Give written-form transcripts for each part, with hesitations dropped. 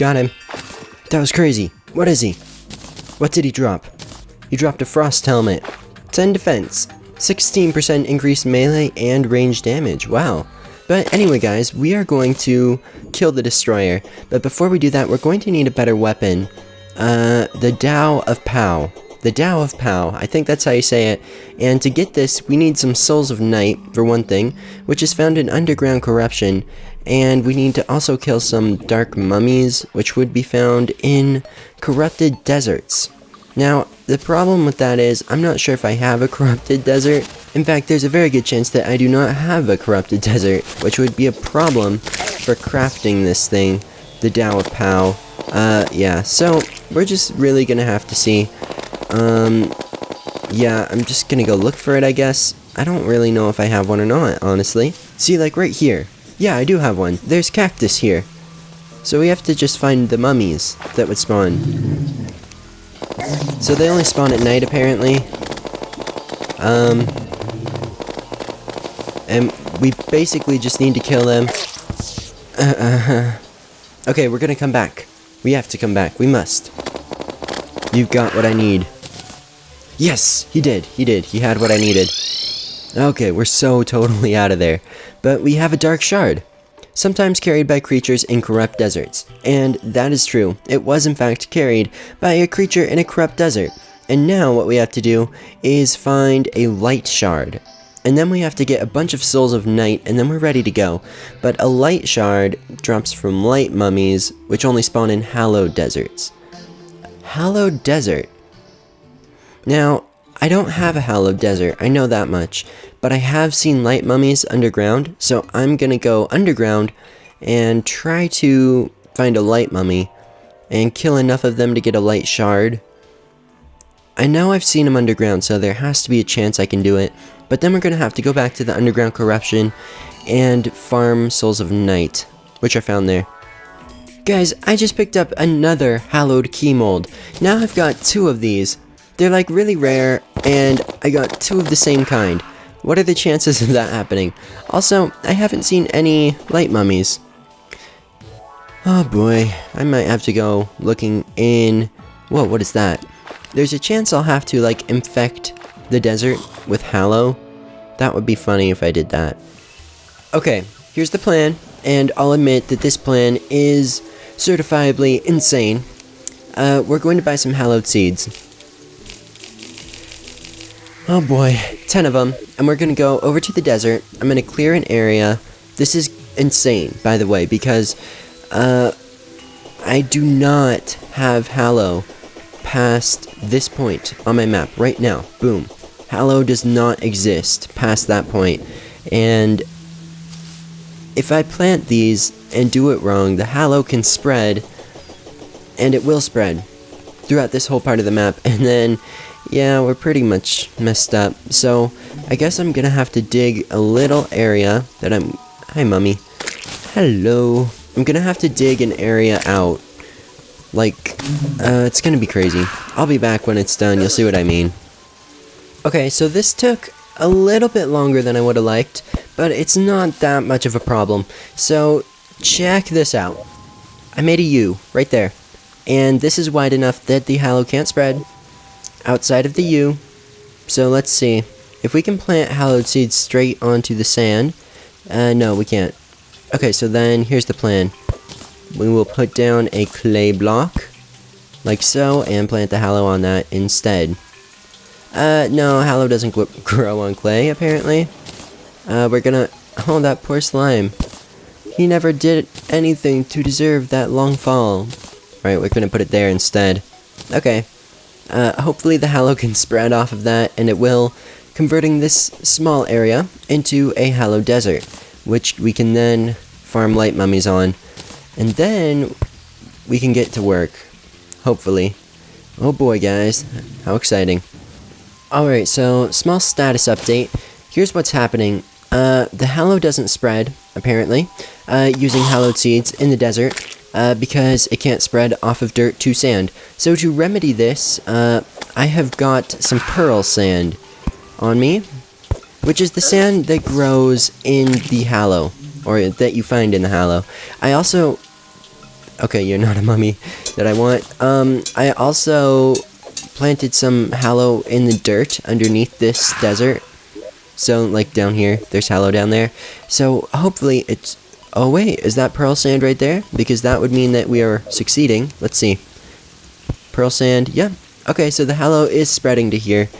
Got him. That was crazy. What is he? What did he drop? He dropped a frost helmet. 10 defense. 16% increased melee and range damage. Wow. But anyway, guys, we are going to kill the destroyer. But before we do that, we're going to need a better weapon. The Tao of Pow. The Tao of Pow. I think that's how you say it. And to get this, we need some Souls of Night, for one thing, which is found in Underground Corruption. And we need to also kill some Dark Mummies, which would be found in Corrupted Deserts. Now, the problem with that is, I'm not sure if I have a Corrupted Desert. In fact, there's a very good chance that I do not have a Corrupted Desert, which would be a problem for crafting this thing, the Tao of Pow. Yeah, so we're just really gonna have to see. Yeah, I'm just gonna go look for it, I guess. I don't really know if I have one or not, honestly. See, like right here. Yeah, I do have one. There's cactus here. So we have to just find the mummies that would spawn. So they only spawn at night, apparently. And we basically just need to kill them. Okay, we're gonna come back. We have to come back. We must. You've got what I need. Yes! He did. He did. He had what I needed. Okay, we're so totally out of there. But we have a dark shard. Sometimes carried by creatures in corrupt deserts. And that is true. It was in fact carried by a creature in a corrupt desert. And now what we have to do is find a light shard. And then we have to get a bunch of Souls of Night, and then we're ready to go. But a light shard drops from light mummies, which only spawn in hallowed deserts. Hallowed desert. Now, I don't have a hallowed desert, I know that much. But I have seen light mummies underground, so I'm gonna go underground and try to find a light mummy and kill enough of them to get a light shard. I know I've seen them underground, so there has to be a chance I can do it. But then we're gonna have to go back to the Underground Corruption and farm Souls of Night, which are found there. Guys, I just picked up another hallowed key mold. Now I've got 2 of these. They're like really rare, and I got 2 of the same kind. What are the chances of that happening? Also, I haven't seen any light mummies. Oh boy, I might have to go looking in... Whoa, what is that? There's a chance I'll have to, like, infect the desert with Hallow. That would be funny if I did that. Okay, here's the plan, and I'll admit that this plan is certifiably insane. We're going to buy some hallowed seeds. Oh boy, 10 of them, and we're gonna go over to the desert. I'm gonna clear an area. This is insane, by the way, because I do not have Hallow past this point on my map right now. Boom. Hallow does not exist past that point. And if I plant these and do it wrong, the Hallow can spread, and it will spread throughout this whole part of the map. And then, yeah, we're pretty much messed up. So I guess I'm gonna have to dig a little area that I'm... Hi, Mummy. Hello. I'm gonna have to dig an area out. Like, it's gonna be crazy. I'll be back when it's done, you'll see what I mean. Okay, so this took a little bit longer than I would have liked, but it's not that much of a problem. So, check this out. I made a U, right there. And this is wide enough that the Hallow can't spread outside of the U. So let's see. If we can plant hallowed seeds straight onto the sand. No, we can't. Okay, so then here's the plan. We will put down a clay block, like so, and plant the Hallow on that instead. No, Hallow doesn't grow on clay, apparently. We're gonna... Oh, that poor slime. He never did anything to deserve that long fall. Right, we're gonna put it there instead. Okay. Hopefully the Hallow can spread off of that, and it will, converting this small area into a Hallowed desert, which we can then farm light mummies on. And then we can get to work. Hopefully. Oh boy, guys. How exciting. Alright, so small status update. Here's what's happening. The Hallow doesn't spread, apparently, using hallowed seeds in the desert, because it can't spread off of dirt to sand. So to remedy this, I have got some pearl sand on me, which is the sand that grows in the Hallow, or that you find in the Hallow. I also Okay, you're not a mummy that I want. I also planted some hallow in the dirt underneath this desert. So, like, down here, there's hallow down there. So, hopefully it's... Oh, wait, is that pearl sand right there? Because that would mean that we are succeeding. Let's see. Pearl sand, yeah. Okay, so the hallow is spreading to here.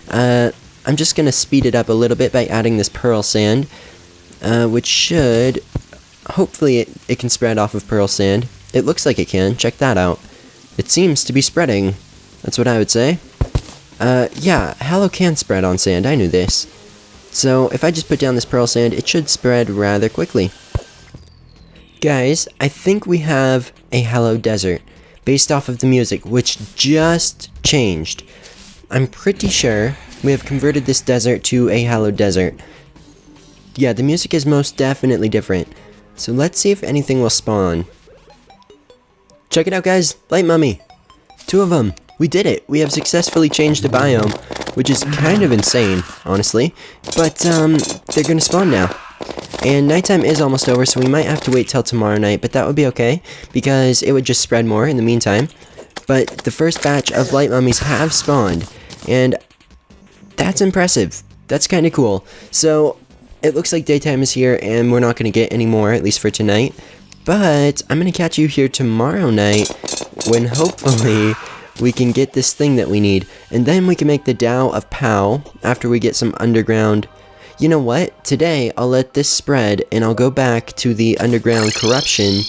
I'm just gonna speed it up a little bit by adding this pearl sand, which should... Hopefully it can spread off of pearl sand. It looks like it can. Check that out. It seems to be spreading. That's what I would say. Yeah, hallow can spread on sand. I knew this. So, if I just put down this pearl sand, it should spread rather quickly. Guys, I think we have a hallow desert, based off of the music, which just changed. I'm pretty sure we have converted this desert to a hallow desert. Yeah, the music is most definitely different. So let's see if anything will spawn. Check it out, guys. Light mummy. 2 of them. We did it. We have successfully changed the biome, which is kind of insane, honestly. But, they're gonna spawn now. And nighttime is almost over, so we might have to wait till tomorrow night, but that would be okay, because it would just spread more in the meantime. But the first batch of light mummies have spawned, and that's impressive. That's kind of cool. So, it looks like daytime is here, and we're not going to get any more, at least for tonight. But I'm going to catch you here tomorrow night, when hopefully we can get this thing that we need. And then we can make the Tao of Pow after we get some underground. You know what? Today, I'll let this spread, and I'll go back to the underground corruption,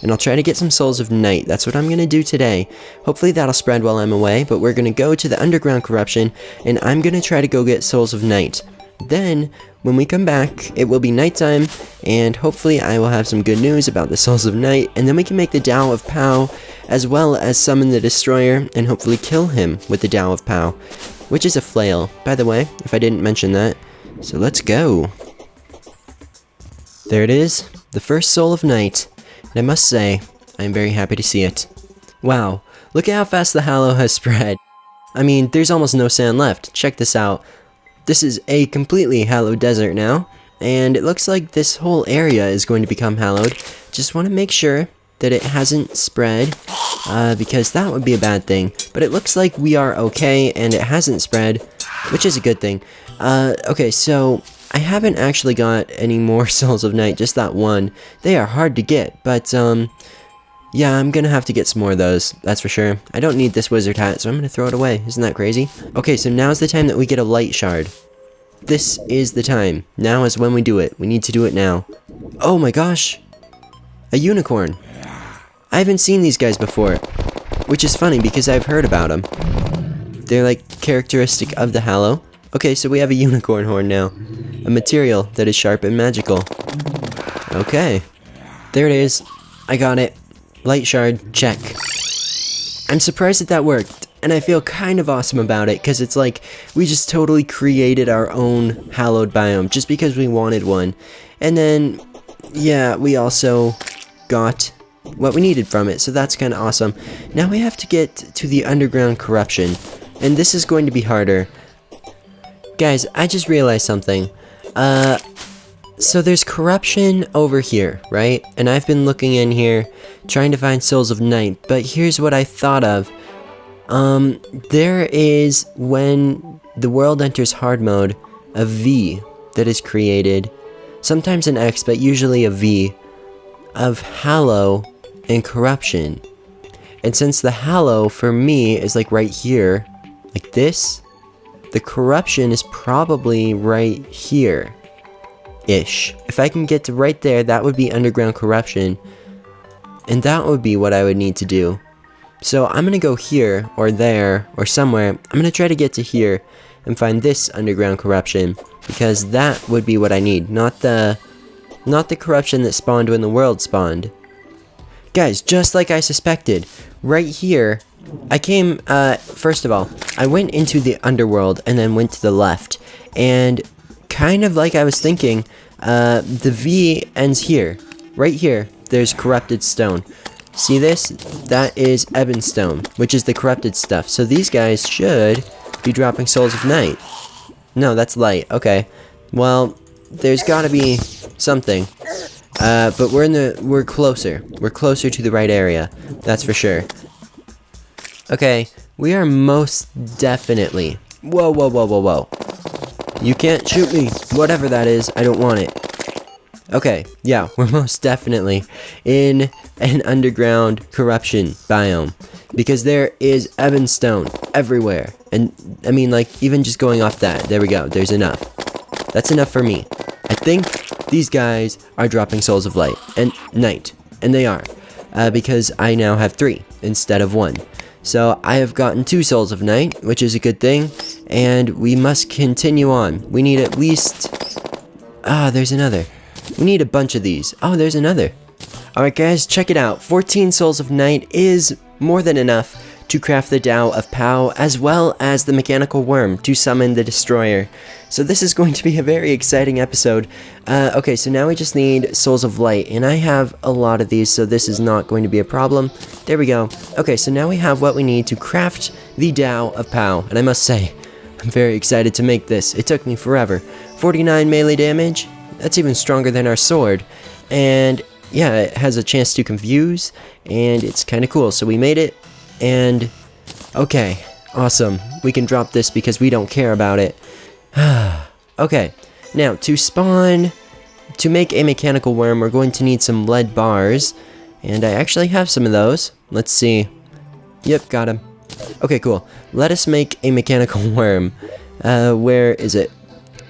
and I'll try to get some Souls of Night. That's what I'm going to do today. Hopefully that'll spread while I'm away, but we're going to go to the underground corruption, and I'm going to try to go get Souls of Night. Then, when we come back, it will be nighttime, and hopefully I will have some good news about the Souls of Night, and then we can make the Tao of Pow, as well as summon the Destroyer, and hopefully kill him with the Tao of Pow, which is a flail, by the way, if I didn't mention that. So let's go. There it is, the first Soul of Night, and I must say, I am very happy to see it. Wow, look at how fast the hallow has spread. I mean, there's almost no sand left. Check this out. This is a completely hallowed desert now, and it looks like this whole area is going to become hallowed. Just want to make sure that it hasn't spread, because that would be a bad thing. But it looks like we are okay, and it hasn't spread, which is a good thing. Okay, so I haven't actually got any more Souls of Night, just that one. They are hard to get, but, yeah, I'm gonna have to get some more of those, that's for sure. I don't need this wizard hat, so I'm gonna throw it away. Isn't that crazy? Okay, so now's the time that we get a light shard. This is the time. Now is when we do it. We need to do it now. Oh my gosh! A unicorn! I haven't seen these guys before, which is funny because I've heard about them. They're like characteristic of the hallow. Okay, so we have a unicorn horn now. A material that is sharp and magical. Okay. There it is. I got it. Light shard, check. I'm surprised that worked, and I feel kind of awesome about it, because it's like, we just totally created our own hallowed biome, just because we wanted one. And then, yeah, we also got what we needed from it, so that's kind of awesome. Now we have to get to the underground corruption, and this is going to be harder. Guys, I just realized something. So there's corruption over here, right? And I've been looking in here, trying to find Souls of Night, but here's what I thought of. There is, when the world enters hard mode, a V that is created, sometimes an X, but usually a V, of hallow and corruption. And since the hallow, for me, is like right here, like this, the corruption is probably right here. Ish. If I can get to right there, that would be underground corruption, and that would be what I would need to do. So I'm gonna go here, or there, or somewhere. I'm gonna try to get to here, and find this underground corruption, because that would be what I need, not the corruption that spawned when the world spawned. Guys, just like I suspected, right here, I came, first of all, I went into the underworld, and then went to the left, and kind of like I was thinking, the V ends here. Right here, there's corrupted stone. See this? That is ebon stone, which is the corrupted stuff. So these guys should be dropping Souls of Night. No, that's light. Okay. Well, there's gotta be something. But we're closer. We're closer to the right area. That's for sure. Okay, we are most definitely... Whoa, whoa, whoa, whoa, whoa. You can't shoot me. Whatever that is, I don't want it. Okay, yeah, we're most definitely in an underground corruption biome. Because there is ebonstone everywhere. And, I mean, like, even just going off that, there we go, there's enough. That's enough for me. I think these guys are dropping souls of light and night. And they are. Because I now have 3 instead of 1. So I have gotten 2 souls of night, which is a good thing. And we must continue on. We need at least... there's another. We need a bunch of these. Oh, there's another. Alright guys, check it out. 14 souls of night is more than enough to craft the Tao of Pow, as well as the mechanical worm to summon the destroyer. So this is going to be a very exciting episode. Okay, so now we just need souls of light, and I have a lot of these, so this is not going to be a problem. There we go. Okay, so now we have what we need to craft the Tao of Pow, and I must say, I'm very excited to make this. It took me forever. 49 melee damage, that's even stronger than our sword, and yeah, it has a chance to confuse, and it's kind of cool. So we made it, and okay, awesome. We can drop this because we don't care about it. Okay, now to make a mechanical worm, we're going to need some lead bars, and I actually have some of those. Let's see. Yep, got him. Okay, cool. Let us make a mechanical worm. Where is it?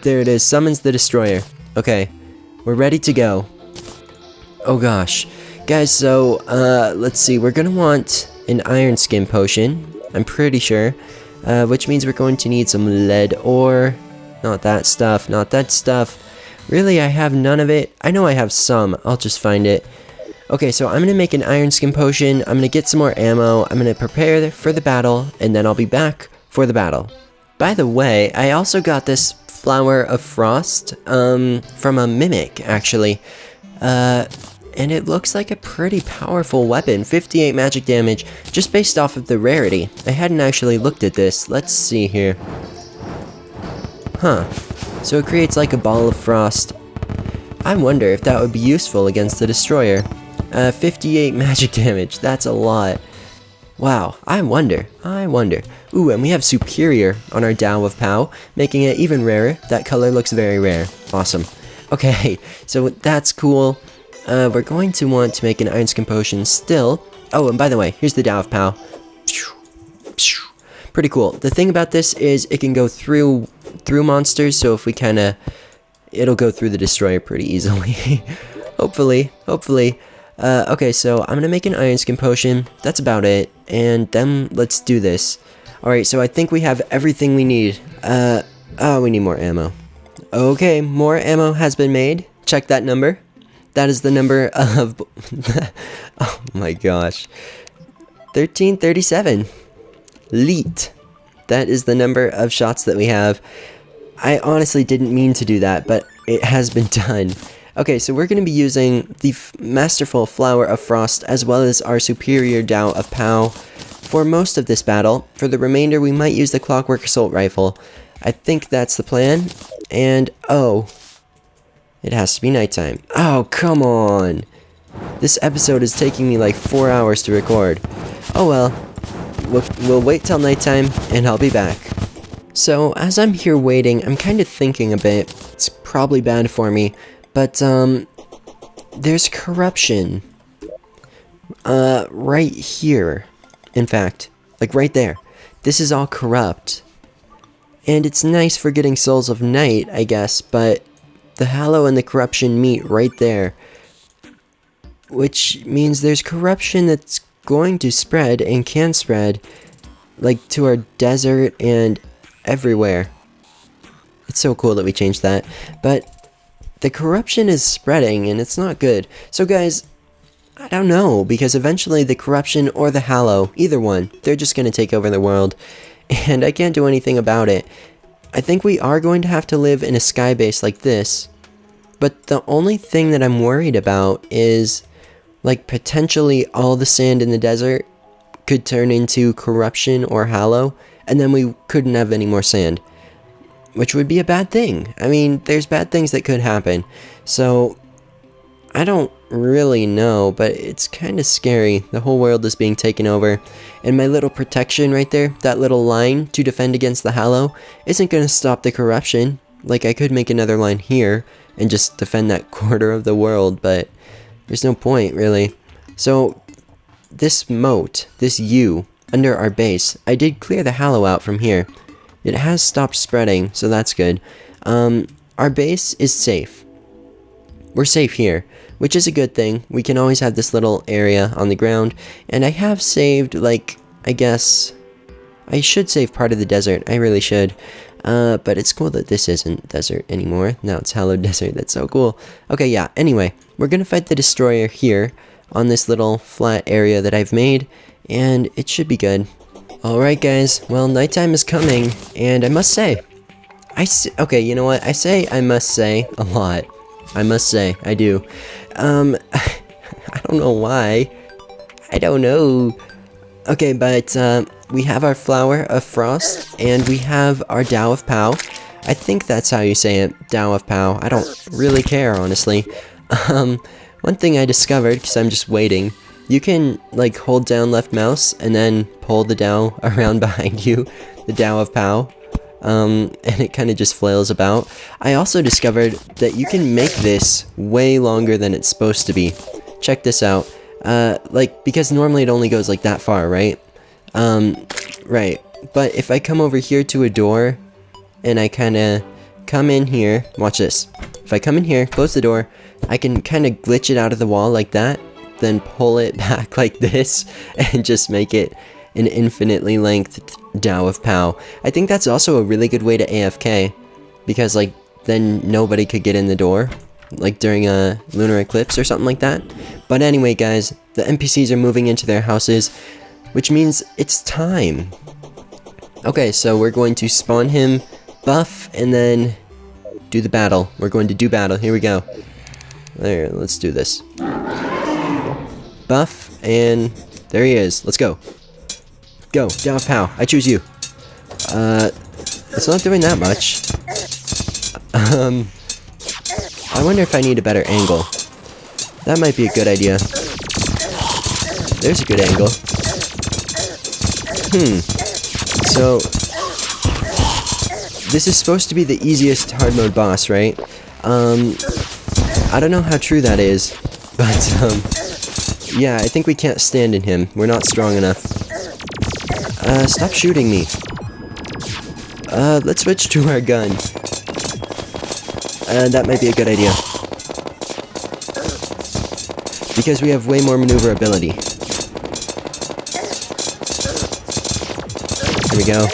There it is. Summons the destroyer. Okay, we're ready to go. Oh gosh. Guys, so, let's see. We're gonna want an iron skin potion, I'm pretty sure. Which means we're going to need some lead ore. Not that stuff, not that stuff. Really, I have none of it. I know I have some. I'll just find it. Okay, so I'm gonna make an iron skin potion. I'm gonna get some more ammo. I'm gonna prepare for the battle, and then I'll be back for the battle. By the way, I also got this Flower of Frost, from a mimic, actually. And it looks like a pretty powerful weapon. 58 magic damage, just based off of the rarity. I hadn't actually looked at this. Let's see here. Huh. So it creates like a ball of frost. I wonder if that would be useful against the destroyer. 58 magic damage, that's a lot. Wow, I wonder. Ooh, and we have Superior on our Tao of Pow, making it even rarer. That color looks very rare. Awesome. Okay, so that's cool. We're going to want to make an iron skin potion still. Oh, and by the way, here's the Tao of Pow. Pretty cool. The thing about this is it can go through monsters, so if we kinda... it'll go through the destroyer pretty easily. Hopefully. Okay, so I'm gonna make an iron skin potion. That's about it. And then let's do this. Alright, so I think we have everything we need. We need more ammo. Okay, more ammo has been made. Check that number. That is the number of... oh my gosh. 1337. Leet. That is the number of shots that we have. I honestly didn't mean to do that, but it has been done. Okay, so we're going to be using the Masterful Flower of Frost as well as our Superior Tao of Pow for most of this battle. For the remainder, we might use the Clockwork Assault Rifle. I think that's the plan. And, oh, it has to be nighttime. Oh, come on. This episode is taking me like 4 hours to record. Oh well, we'll wait till nighttime and I'll be back. So, as I'm here waiting, I'm kind of thinking a bit. It's probably bad for me, but, there's corruption. Right here. In fact, like right there. This is all corrupt. And it's nice for getting souls of night, I guess, but the hallow and the corruption meet right there. Which means there's corruption that's going to spread and can spread, like to our desert and everywhere. It's so cool that we changed that. But the corruption is spreading and it's not good. So guys, I don't know, because eventually the corruption or the hallow, either one, they're just going to take over the world. And I can't do anything about it. I think we are going to have to live in a sky base like this. But the only thing that I'm worried about is, like, potentially all the sand in the desert could turn into corruption or hallow, and then we couldn't have any more sand. Which would be a bad thing. I mean, there's bad things that could happen. So, I don't really know, but it's kind of scary. The whole world is being taken over. And my little protection right there, that little line to defend against the Hallow, isn't going to stop the corruption. Like, I could make another line here and just defend that quarter of the world, but there's no point, really. So, this moat, this U, under our base, I did clear the Hallow out from here. It has stopped spreading, so that's good. Our base is safe. We're safe here, which is a good thing. We can always have this little area on the ground, and I have saved, like, I guess, I should save part of the desert. I really should. But it's cool that this isn't desert anymore. Now it's hallowed desert. That's so cool. Okay, yeah, anyway, we're gonna fight the destroyer here on this little flat area that I've made, and it should be good. Alright guys, well, nighttime is coming, and I must say, okay, you know what, I must say a lot. I must say, I do. I don't know why. I don't know. Okay, but, we have our Flower of Frost, and we have our Tao of Pow. I think that's how you say it, Tao of Pow. I don't really care, honestly. One thing I discovered, because I'm just waiting, you can, like, hold down left mouse, and then pull the Tao around behind you, the Tao of Pow. And it kind of just flails about. I also discovered that you can make this way longer than it's supposed to be. Check this out. Like, because normally it only goes like that far, right? Right. But if I come over here to a door, and I kind of come in here, watch this. If I come in here, close the door, I can kind of glitch it out of the wall like that, then pull it back like this, and just make it an infinitely lengthed Tao of Pow. I think that's also a really good way to AFK, because, like, then nobody could get in the door, like during a lunar eclipse or something like that. But anyway, guys, the NPCs are moving into their houses, which means it's time. Okay, so we're going to spawn him, buff, and then do the battle. We're going to do battle. Here we go. There, let's do this. Buff, and there he is. Let's go. Go, Tao of Pow. I choose you. It's not doing that much. I wonder if I need a better angle. That might be a good idea. There's a good angle. So, this is supposed to be the easiest hard mode boss, right? I don't know how true that is, but, yeah, I think we can't stand in him. We're not strong enough. Stop shooting me. Let's switch to our gun. That might be a good idea. Because we have way more maneuverability. Here we go.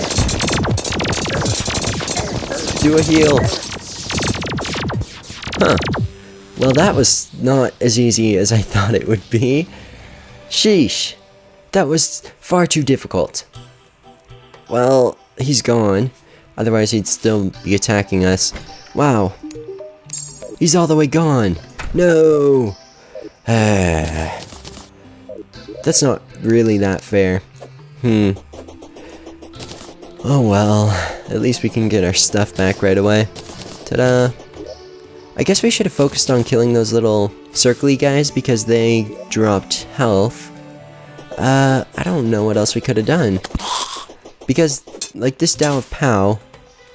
Do a heal. Huh. Well, that was not as easy as I thought it would be. Sheesh. That was far too difficult. Well, he's gone. Otherwise, he'd still be attacking us. Wow. He's all the way gone. No. That's not really that fair. Oh well. At least we can get our stuff back right away. Ta-da. I guess we should have focused on killing those little circly guys because they dropped health. I don't know what else we could have done. Because, like, this Tao of Pow...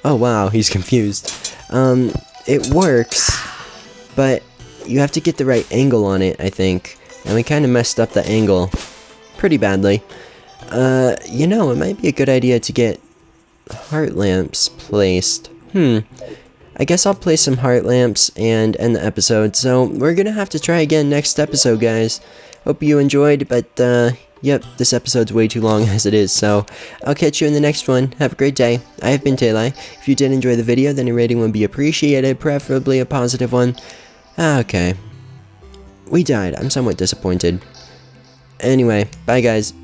Oh, wow, he's confused. It works, but you have to get the right angle on it, I think. And we kind of messed up the angle pretty badly. You know, it might be a good idea to get heart lamps placed. I guess I'll place some heart lamps and end the episode. So, we're gonna have to try again next episode, guys. Hope you enjoyed, but, yep, this episode's way too long as it is, so I'll catch you in the next one. Have a great day. I have been Talai. If you did enjoy the video, then a rating would be appreciated, preferably a positive one. Okay. We died. I'm somewhat disappointed. Anyway, bye guys.